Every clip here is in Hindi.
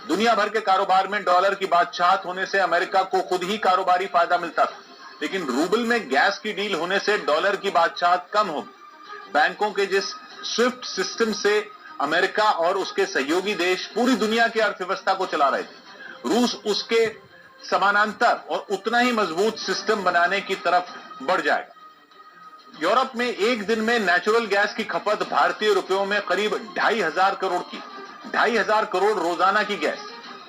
दुनिया भर के कारोबार में डॉलर की बादशाहत होने से अमेरिका को खुद ही कारोबारी फायदा मिलता था, लेकिन रूबल में गैस की डील होने से डॉलर की बादशाहत कम होगी। बैंकों के जिस स्विफ्ट सिस्टम से अमेरिका और उसके सहयोगी देश पूरी दुनिया की अर्थव्यवस्था को चला रहे थे, रूस उसके समानांतर और उतना ही मजबूत सिस्टम बनाने की तरफ बढ़ जाएगा। यूरोप में एक दिन में नेचुरल गैस की खपत भारतीय रुपयों में करीब 2,500 करोड़ की, 2,500 करोड़ रोजाना की गैस,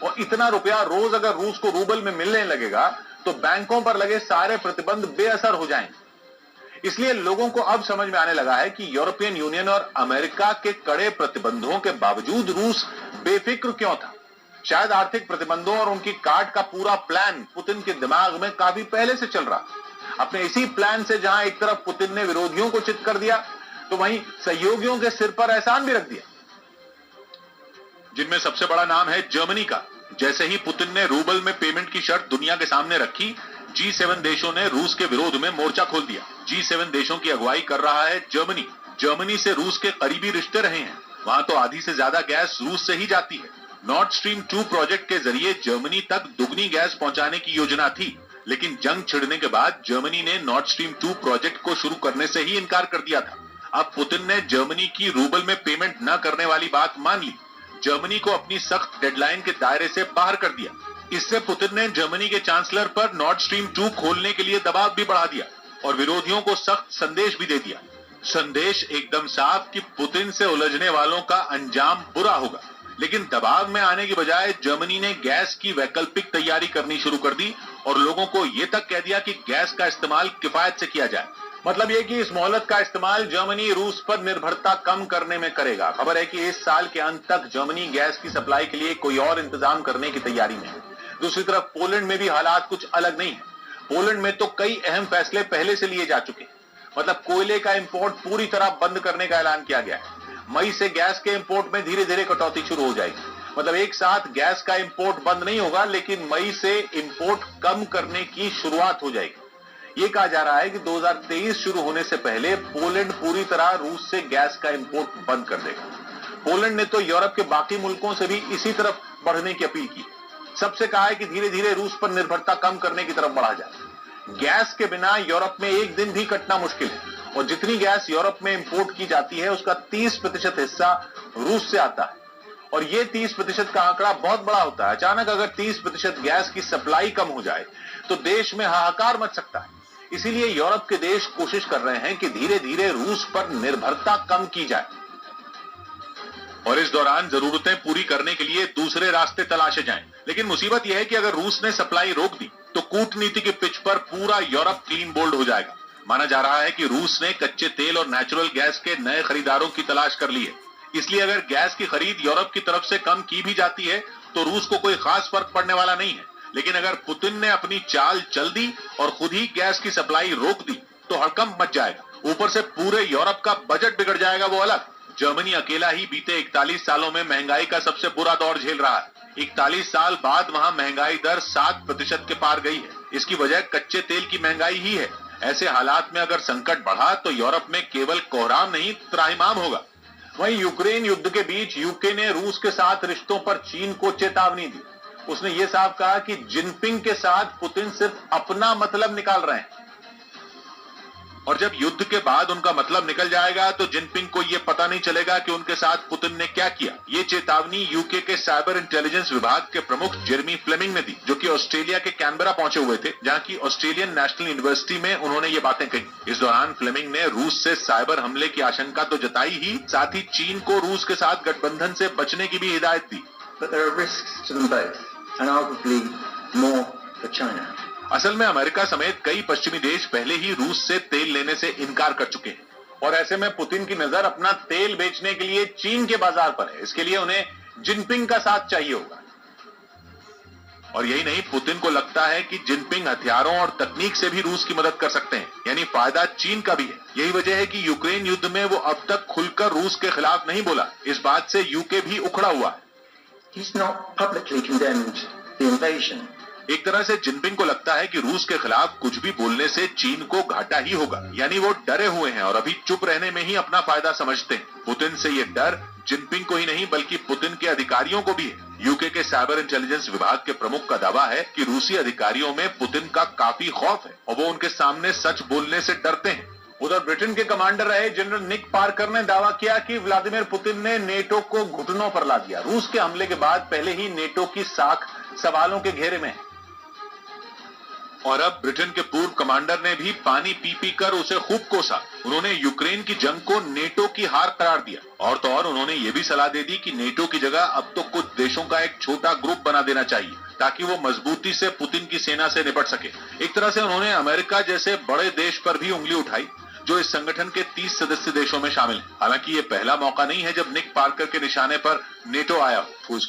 और इतना रुपया रोज अगर रूस को रूबल में मिलने लगेगा तो बैंकों पर लगे सारे प्रतिबंध बेअसर हो जाएंगे। इसलिए लोगों को अब समझ में आने लगा है कि यूरोपियन यूनियन और अमेरिका के कड़े प्रतिबंधों के बावजूद रूस बेफिक्र क्यों था। शायद आर्थिक प्रतिबंधों और उनकी काट का पूरा प्लान पुतिन के दिमाग में काफी पहले से चल रहा। अपने इसी प्लान से जहां एक तरफ पुतिन ने विरोधियों को चित कर दिया, तो वहीं सहयोगियों के सिर पर एहसान भी रख दिया, जिनमें सबसे बड़ा नाम है जर्मनी का। जैसे ही पुतिन ने रूबल में पेमेंट की शर्त दुनिया के सामने रखी, G7 देशों ने रूस के विरोध में मोर्चा खोल दिया। G7 देशों की अगुवाई कर रहा है जर्मनी। जर्मनी से रूस के करीबी रिश्ते रहे हैं, वहां तो आधी से ज्यादा गैस रूस से ही जाती है। नॉर्थ स्ट्रीम 2 प्रोजेक्ट के जरिए जर्मनी तक दुगनी गैस पहुंचाने की योजना थी, लेकिन जंग छिड़ने के बाद जर्मनी ने नॉर्थ स्ट्रीम 2 प्रोजेक्ट को शुरू करने से ही इनकार कर दिया था। अब पुतिन ने जर्मनी की रूबल में पेमेंट न करने वाली बात मान ली, जर्मनी को अपनी सख्त डेडलाइन के दायरे से बाहर कर दिया। इससे पुतिन ने जर्मनी के चांसलर पर नॉर्थ स्ट्रीम 2 खोलने के लिए दबाव भी बढ़ा दिया और विरोधियों को सख्त संदेश भी दे दिया। संदेश एकदम साफ कि पुतिन से उलझने वालों का अंजाम बुरा होगा। लेकिन दबाव में आने की बजाय जर्मनी ने गैस की वैकल्पिक तैयारी करनी शुरू कर दी और लोगों को यह तक कह दिया कि गैस का इस्तेमाल किफायत से किया जाए। मतलब यह कि इस मोहलत का इस्तेमाल जर्मनी रूस पर निर्भरता कम करने में करेगा। खबर है कि इस साल के अंत तक जर्मनी गैस की सप्लाई के लिए कोई और इंतजाम करने की तैयारी में है। दूसरी तरफ पोलैंड में भी हालात कुछ अलग नहीं है। पोलैंड में तो कई अहम फैसले पहले से लिए जा चुके हैं। मतलब कोयले का इंपोर्ट पूरी तरह बंद करने का ऐलान किया गया है। मई से गैस के इंपोर्ट में धीरे धीरे कटौती शुरू हो जाएगी। मतलब एक साथ गैस का इंपोर्ट बंद नहीं होगा, लेकिन मई से इंपोर्ट कम करने की शुरुआत हो जाएगी। ये कहा जा रहा है कि 2023 शुरू होने से पहले पोलैंड पूरी तरह रूस से गैस का इंपोर्ट बंद कर देगा। पोलैंड ने तो यूरोप के बाकी मुल्कों से भी इसी तरफ बढ़ने की अपील की। सबसे कहा है कि धीरे धीरे रूस पर निर्भरता कम करने की तरफ बढ़ा जाए। गैस के बिना यूरोप में एक दिन भी कटना मुश्किल है और जितनी गैस यूरोप में इंपोर्ट की जाती है उसका 30% हिस्सा रूस से आता है और ये 30% का आंकड़ा बहुत बड़ा होता है। अचानक अगर 30% गैस की सप्लाई कम हो जाए तो देश में हाहाकार मच सकता है। इसीलिए यूरोप के देश कोशिश कर रहे हैं कि धीरे धीरे रूस पर निर्भरता कम की जाए और इस दौरान जरूरतें पूरी करने के लिए दूसरे रास्ते तलाशे जाएं। लेकिन मुसीबत यह है कि अगर रूस ने सप्लाई रोक दी तो कूटनीति के पिच पर पूरा यूरोप क्लीन बोल्ड हो जाएगा। माना जा रहा है कि रूस ने कच्चे तेल और नेचुरल गैस के नए खरीदारों की तलाश कर ली है। इसलिए अगर गैस की खरीद यूरोप की तरफ से कम की भी जाती है तो रूस को कोई खास फर्क पड़ने वाला नहीं है। लेकिन अगर पुतिन ने अपनी चाल चल दी और खुद ही गैस की सप्लाई रोक दी तो हड़कंप मच जाएगा। ऊपर से पूरे यूरोप का बजट बिगड़ जाएगा, वो अलग। जर्मनी अकेला ही बीते 41 सालों में महंगाई का सबसे बुरा दौर झेल रहा है। 41 साल बाद वहां महंगाई दर 7% के पार गई है। इसकी वजह कच्चे तेल की महंगाई ही है। ऐसे हालात में अगर संकट बढ़ा तो यूरोप में केवल कोहराम नहीं त्राहिमाम होगा। वहीं यूक्रेन युद्ध के बीच यूके ने रूस के साथ रिश्तों पर चीन को चेतावनी दी। उसने ये साफ कहा कि जिनपिंग के साथ पुतिन सिर्फ अपना मतलब निकाल रहे हैं और जब युद्ध के बाद उनका मतलब निकल जाएगा तो जिनपिंग को यह पता नहीं चलेगा कि उनके साथ पुतिन ने क्या किया। ये चेतावनी यूके के साइबर इंटेलिजेंस विभाग के प्रमुख जेरेमी फ्लेमिंग ने दी, जो कि ऑस्ट्रेलिया के कैनबरा पहुंचे हुए थे, जहां की ऑस्ट्रेलियन नेशनल यूनिवर्सिटी में उन्होंने ये बातें कही। इस दौरान फ्लेमिंग ने रूस से साइबर हमले की आशंका तो जताई ही, साथ ही चीन को रूस के साथ गठबंधन से बचने की भी हिदायत दी। But there are risks to them both, and arguably more for China. असल में अमेरिका समेत कई पश्चिमी देश पहले ही रूस से तेल लेने से इनकार कर चुके हैं और ऐसे में पुतिन की नजर अपना तेल बेचने के लिए चीन के बाजार पर है। इसके लिए उन्हें जिनपिंग का साथ चाहिए होगा। और यही नहीं, पुतिन को लगता है कि जिनपिंग हथियारों और तकनीक से भी रूस की मदद कर सकते हैं, यानी फायदा चीन का भी है। यही वजह है कि यूक्रेन युद्ध में वो अब तक खुलकर रूस के खिलाफ नहीं बोला। इस बात से यूके भी उखड़ा हुआ है। He's not publicly condemned the invasion. एक तरह से जिनपिंग को लगता है कि रूस के खिलाफ कुछ भी बोलने से चीन को घाटा ही होगा, यानी वो डरे हुए हैं और अभी चुप रहने में ही अपना फायदा समझते हैं। पुतिन से ये डर जिनपिंग को ही नहीं बल्कि पुतिन के अधिकारियों को भी है। यूके के साइबर इंटेलिजेंस विभाग के प्रमुख का दावा है कि रूसी अधिकारियों में पुतिन का काफी खौफ है और वो उनके सामने सच बोलने से डरते हैं। उधर ब्रिटेन के कमांडर रहे जनरल निक पार्कर ने दावा किया कि व्लादिमीर पुतिन ने नेटो को घुटनों पर ला दिया। रूस के हमले के बाद पहले ही नेटो की साख सवालों के घेरे में है। और अब ब्रिटेन के पूर्व कमांडर ने भी पानी पी पी कर उसे खूब कोसा। उन्होंने यूक्रेन की जंग को नेटो की हार करार दिया और तो और उन्होंने ये भी सलाह दे दी कि नेटो की जगह अब तो कुछ देशों का एक छोटा ग्रुप बना देना चाहिए ताकि वो मजबूती से पुतिन की सेना से निपट सके। एक तरह से उन्होंने अमेरिका जैसे बड़े देश पर भी उंगली उठाई जो इस संगठन के 30 सदस्य देशों में शामिल है। हालांकि ये पहला मौका नहीं है जब निक पार्कर के निशाने पर नेटो आया हो।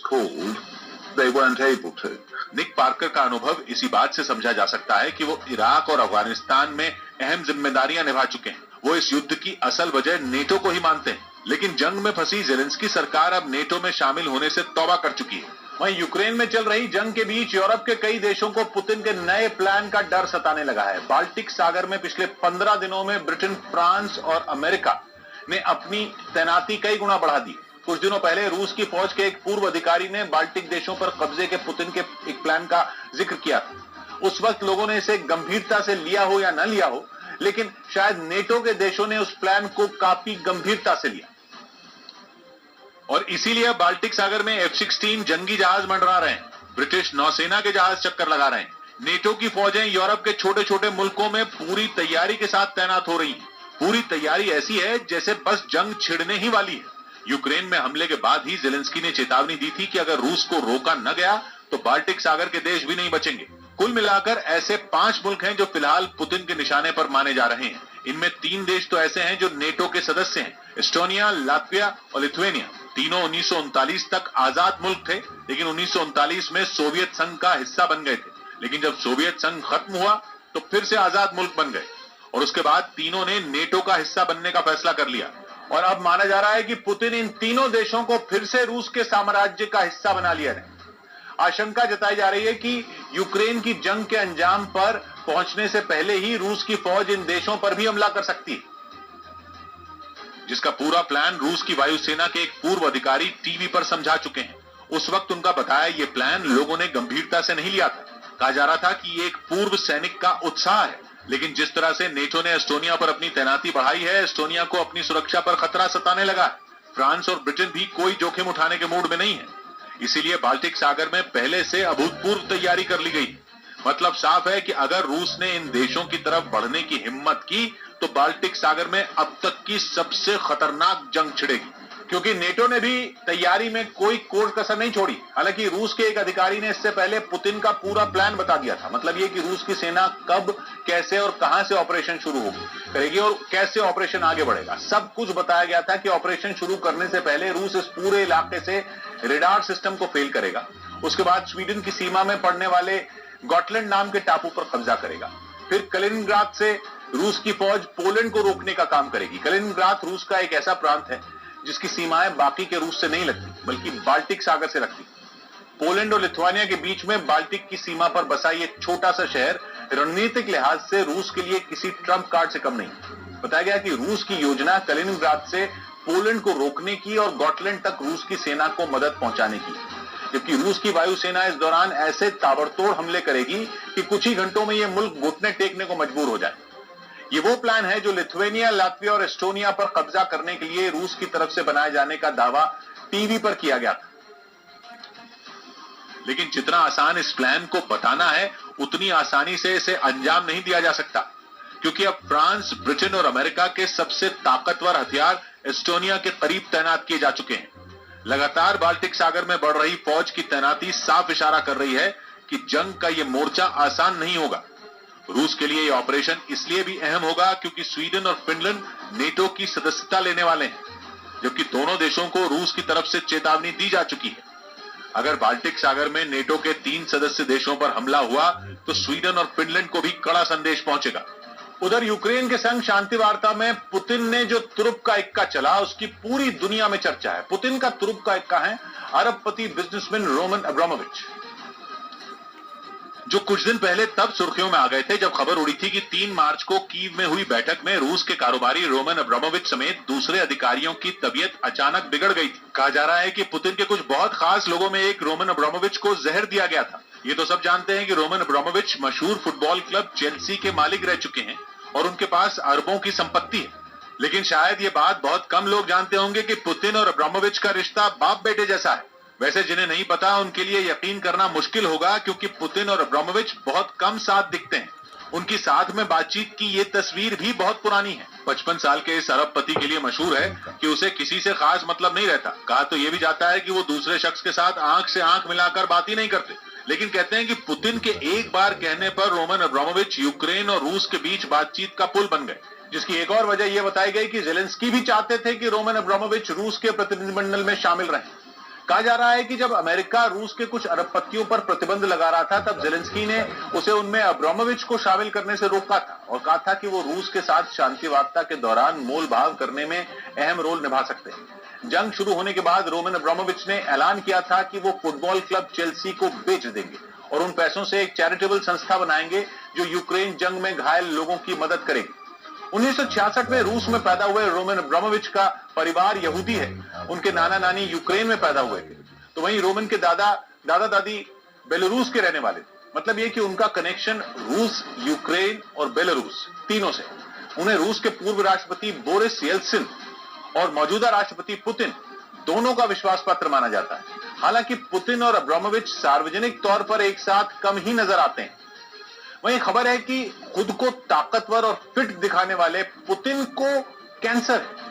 निक पार्कर का अनुभव इसी बात से समझा जा सकता है कि वो इराक और अफगानिस्तान में अहम जिम्मेदारियां निभा चुके हैं। वो इस युद्ध की असल वजह नेटो को ही मानते हैं। लेकिन जंग में फंसी ज़ेलेंस्की सरकार अब नेटो में शामिल होने से तौबा कर चुकी है। वहीं यूक्रेन में चल रही जंग के बीच यूरोप के कई देशों को पुतिन के नए प्लान का डर सताने लगा है। बाल्टिक सागर में पिछले 15 दिनों में ब्रिटेन, फ्रांस और अमेरिका ने अपनी तैनाती कई गुना बढ़ा दी। कुछ दिनों पहले रूस की फौज के एक पूर्व अधिकारी ने बाल्टिक देशों पर कब्जे के पुतिन के एक प्लान का जिक्र किया था। उस वक्त लोगों ने इसे गंभीरता से लिया हो या न लिया हो, लेकिन शायद नेटो के देशों ने उस प्लान को काफी गंभीरता से लिया और इसीलिए बाल्टिक सागर में F-16 जंगी जहाज मंडरा रहे हैं। ब्रिटिश नौसेना के जहाज चक्कर लगा रहे हैं। नेटो की फौजें यूरोप के छोटे छोटे मुल्कों में पूरी तैयारी के साथ तैनात हो रही हैं। पूरी तैयारी ऐसी है जैसे बस जंग छिड़ने ही वाली है। यूक्रेन में हमले के बाद ही ज़ेलेंस्की ने चेतावनी दी थी कि अगर रूस को रोका न गया तो बाल्टिक सागर के देश भी नहीं बचेंगे। कुल मिलाकर ऐसे 5 मुल्क हैं जो फिलहाल पुतिन के निशाने पर माने जा रहे हैं। इनमें 3 देश तो ऐसे हैं जो नेटो के सदस्य हैं, एस्टोनिया, लात्विया और लिथुआनिया। तीनों 1939 तक आजाद मुल्क थे, लेकिन 1939 में सोवियत संघ का हिस्सा बन गए थे। लेकिन जब सोवियत संघ खत्म हुआ तो फिर से आजाद मुल्क बन गए और उसके बाद तीनों ने नेटो का हिस्सा बनने का फैसला कर लिया। और अब माना जा रहा है कि पुतिन इन तीनों देशों को फिर से रूस के साम्राज्य का हिस्सा बना लिया है। आशंका जताई जा रही है कि यूक्रेन की जंग के अंजाम पर पहुंचने से पहले ही रूस की फौज इन देशों पर भी हमला कर सकती है, जिसका पूरा प्लान रूस की वायुसेना के एक पूर्व अधिकारी टीवी पर समझा चुके हैं। उस वक्त उनका बताया ये प्लान लोगों ने गंभीरता से नहीं लिया था। कहा जा रहा था कि ये एक पूर्व सैनिक का उत्साह है, लेकिन जिस तरह से नेटो ने एस्टोनिया पर अपनी तैनाती बढ़ाई है, एस्टोनिया को अपनी सुरक्षा पर खतरा सताने लगा है। फ्रांस और ब्रिटेन भी कोई जोखिम उठाने के मूड में नहीं है। इसीलिए बाल्टिक सागर में पहले से अभूतपूर्व तैयारी कर ली गई। मतलब साफ है कि अगर रूस ने इन देशों की तरफ बढ़ने की हिम्मत की तो बाल्टिक सागर में अब तक की सबसे खतरनाक जंग छिड़ेगी, क्योंकि नेटो ने भी तैयारी में कोई कोर कसर नहीं छोड़ी। हालांकि रूस के एक अधिकारी ने इससे पहले पुतिन का पूरा प्लान बता दिया था। मतलब ये कि रूस की सेना कब, कैसे और कहां से ऑपरेशन शुरू करेगी और कैसे ऑपरेशन आगे बढ़ेगा, सब कुछ बताया गया था कि ऑपरेशन शुरू करने से पहले रूस इस पूरे इलाके से रेडार सिस्टम को फेल करेगा। उसके बाद स्वीडन की सीमा में पड़ने वाले गॉटलैंड नाम के टापू पर कब्जा करेगा। फिर कलिनिंग्राद से रूस की फौज पोलैंड को रोकने का काम करेगी। कलिनिंग्राद रूस का एक ऐसा प्रांत है जिसकी सीमाएं बाकी के रूस से नहीं लगती बल्कि बाल्टिक सागर से लगती। पोलैंड और लिथुआनिया के बीच में बाल्टिक की सीमा पर बसा ये छोटा सा शहर रणनीतिक लिहाज से रूस के लिए किसी ट्रम्प कार्ड से कम नहीं। बताया गया कि रूस की योजना कलिनिंग्राद से पोलैंड को रोकने की और गॉटलैंड तक रूस की सेना को मदद पहुंचाने की, जबकि रूस की वायुसेना इस दौरान ऐसे ताबड़तोड़ हमले करेगी कि कुछ ही घंटों में यह मुल्क घुटने टेकने को मजबूर हो जाए। ये वो प्लान है जो लिथुआनिया, लात्विया और एस्टोनिया पर कब्जा करने के लिए रूस की तरफ से बनाए जाने का दावा टीवी पर किया गया था। लेकिन जितना आसान इस प्लान को बताना है, उतनी आसानी से इसे अंजाम नहीं दिया जा सकता, क्योंकि अब फ्रांस, ब्रिटेन और अमेरिका के सबसे ताकतवर हथियार एस्टोनिया के करीब तैनात किए जा चुके हैं। लगातार बाल्टिक सागर में बढ़ रही फौज की तैनाती साफ इशारा कर रही है कि जंग का यह मोर्चा आसान नहीं होगा। रूस के लिए यह ऑपरेशन इसलिए भी अहम होगा क्योंकि स्वीडन और फिनलैंड नेटो की सदस्यता लेने वाले हैं, जबकि दोनों देशों को रूस की तरफ से चेतावनी दी जा चुकी है। अगर बाल्टिक सागर में नेटो के 3 सदस्य देशों पर हमला हुआ तो स्वीडन और फिनलैंड को भी कड़ा संदेश पहुंचेगा। उधर यूक्रेन के संग शांति वार्ता में पुतिन ने जो तुरुप का इक्का चला, उसकी पूरी दुनिया में चर्चा है। पुतिन का तुरुप का इक्का है अरबपति बिजनेसमैन रोमन अब्रामोविच। जो कुछ दिन पहले तब सुर्खियों में आ गए थे जब खबर उड़ी थी कि 3 मार्च को कीव में हुई बैठक में रूस के कारोबारी रोमन अब्रामोविच समेत दूसरे अधिकारियों की तबीयत अचानक बिगड़ गई थी। कहा जा रहा है कि पुतिन के कुछ बहुत खास लोगों में एक रोमन अब्रामोविच को जहर दिया गया था। ये तो सब जानते हैं कि रोमन अब्रामोविच मशहूर फुटबॉल क्लब चेल्सी के मालिक रह चुके हैं और उनके पास अरबों की संपत्ति है। लेकिन शायद ये बात बहुत कम लोग जानते होंगे कि पुतिन और अब्रामोविच का रिश्ता बाप बेटे जैसा है। वैसे जिन्हें नहीं पता उनके लिए यकीन करना मुश्किल होगा, क्योंकि पुतिन और अब्रामोविच बहुत कम साथ दिखते हैं। उनकी साथ में बातचीत की ये तस्वीर भी बहुत पुरानी है। 55 साल के इस अरबपति के लिए मशहूर है कि उसे किसी से खास मतलब नहीं रहता। कहा तो ये भी जाता है कि वो दूसरे शख्स के साथ आंख से आंख मिलाकर बात ही नहीं करते। लेकिन कहते हैं कि पुतिन के एक बार कहने पर रोमन अब्रामोविच यूक्रेन और रूस के बीच बातचीत का पुल बन गए। जिसकी एक और वजह यह बताई गई कि जेलेंस्की भी चाहते थे कि रोमन अब्रामोविच रूस के प्रतिनिधिमंडल में शामिल रहें। कहा जा रहा है कि जब अमेरिका रूस के कुछ अरबपतियों पर प्रतिबंध लगा रहा था, तब जेलेंस्की ने उसे उनमें अब्रामोविच को शामिल करने से रोका था और कहा था कि वो रूस के साथ शांति वार्ता के दौरान मोल भाव करने में अहम रोल निभा सकते हैं। जंग शुरू होने के बाद रोमन अब्रामोविच ने ऐलान किया था कि वो फुटबॉल क्लब चेल्सी को बेच देंगे और उन पैसों से एक चैरिटेबल संस्था बनाएंगे जो यूक्रेन जंग में घायल लोगों की मदद करेगी। 1966 में रूस में पैदा हुए रोमन अब्रामोविच का परिवार यहूदी है। उनके नाना नानी यूक्रेन में पैदा हुए थे, तो वहीं रोमन के दादा दादी बेलारूस के रहने वाले थे। मतलब ये कि उनका कनेक्शन रूस, यूक्रेन और बेलारूस तीनों से। उन्हें रूस के पूर्व राष्ट्रपति बोरिस येल्त्सिन और मौजूदा राष्ट्रपति पुतिन दोनों का विश्वास पात्र माना जाता है। हालांकि पुतिन और अब्रामोविच सार्वजनिक तौर पर एक साथ कम ही नजर आते हैं। वहीं खबर है कि खुद को ताकतवर और फिट दिखाने वाले पुतिन को कैंसर है।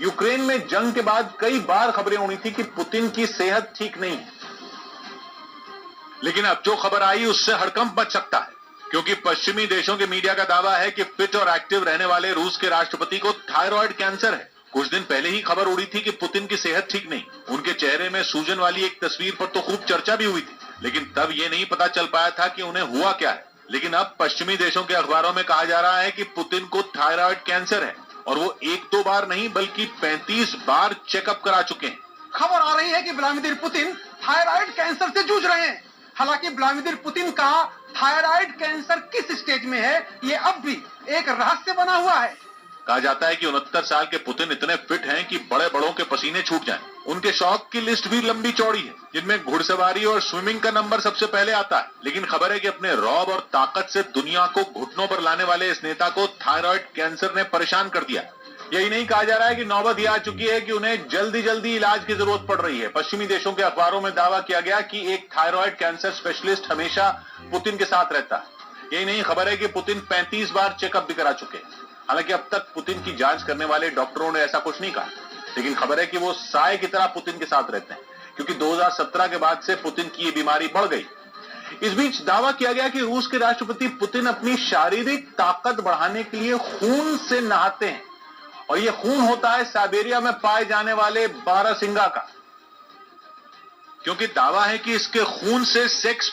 यूक्रेन में जंग के बाद कई बार खबरें उड़ी थी कि पुतिन की सेहत ठीक नहीं है, लेकिन अब जो खबर आई उससे हड़कंप मच सकता है, क्योंकि पश्चिमी देशों के मीडिया का दावा है कि फिट और एक्टिव रहने वाले रूस के राष्ट्रपति को थायराइड कैंसर है। कुछ दिन पहले ही खबर उड़ी थी कि पुतिन की सेहत ठीक नहीं। उनके चेहरे में सूजन वाली एक तस्वीर पर तो खूब चर्चा भी हुई थी, लेकिन तब यह नहीं पता चल पाया था कि उन्हें हुआ क्या है। लेकिन अब पश्चिमी देशों के अखबारों में कहा जा रहा है कि पुतिन को थायराइड कैंसर है और वो 1-2 बार नहीं बल्कि 35 बार चेकअप करा चुके हैं। खबर आ रही है कि व्लादिमीर पुतिन थायराइड कैंसर से जूझ रहे हैं। हालांकि व्लादिमीर पुतिन का थायराइड कैंसर किस स्टेज में है, ये अब भी एक रहस्य बना हुआ है। कहा जाता है कि 69 साल के पुतिन इतने फिट हैं कि बड़े बड़ों के पसीने छूट जाएं। उनके शौक की लिस्ट भी लंबी चौड़ी है, जिनमें घुड़सवारी और स्विमिंग का नंबर सबसे पहले आता है। लेकिन खबर है कि अपने रौब और ताकत से दुनिया को घुटनों पर लाने वाले इस नेता को थायराइड कैंसर ने परेशान कर दिया। यही नहीं, कहा जा रहा है कि नौबत यह आ चुकी है कि उन्हें जल्दी इलाज की जरूरत पड़ रही है। पश्चिमी देशों के अखबारों में दावा किया गया कि एक थायराइड कैंसर स्पेशलिस्ट हमेशा पुतिन के साथ रहता है। यही नहीं, खबर है कि पुतिन 35 बार चेकअप भी करा चुके हैं। हालांकि अब तक पुतिन की जांच करने वाले डॉक्टरों ने ऐसा कुछ नहीं कहा, लेकिन खबर है कि वो साए की तरह पुतिन के साथ रहते हैं, क्योंकि 2017 के बाद से पुतिन की ये बीमारी बढ़ गई। इस बीच दावा किया गया कि रूस के राष्ट्रपति पुतिन अपनी शारीरिक ताकत बढ़ाने के लिए खून से नहाते हैं, और ये खून होता है साइबेरिया में पाए जाने वाले बारहसिंगा का, क्योंकि दावा है कि इसके खून से सेक्स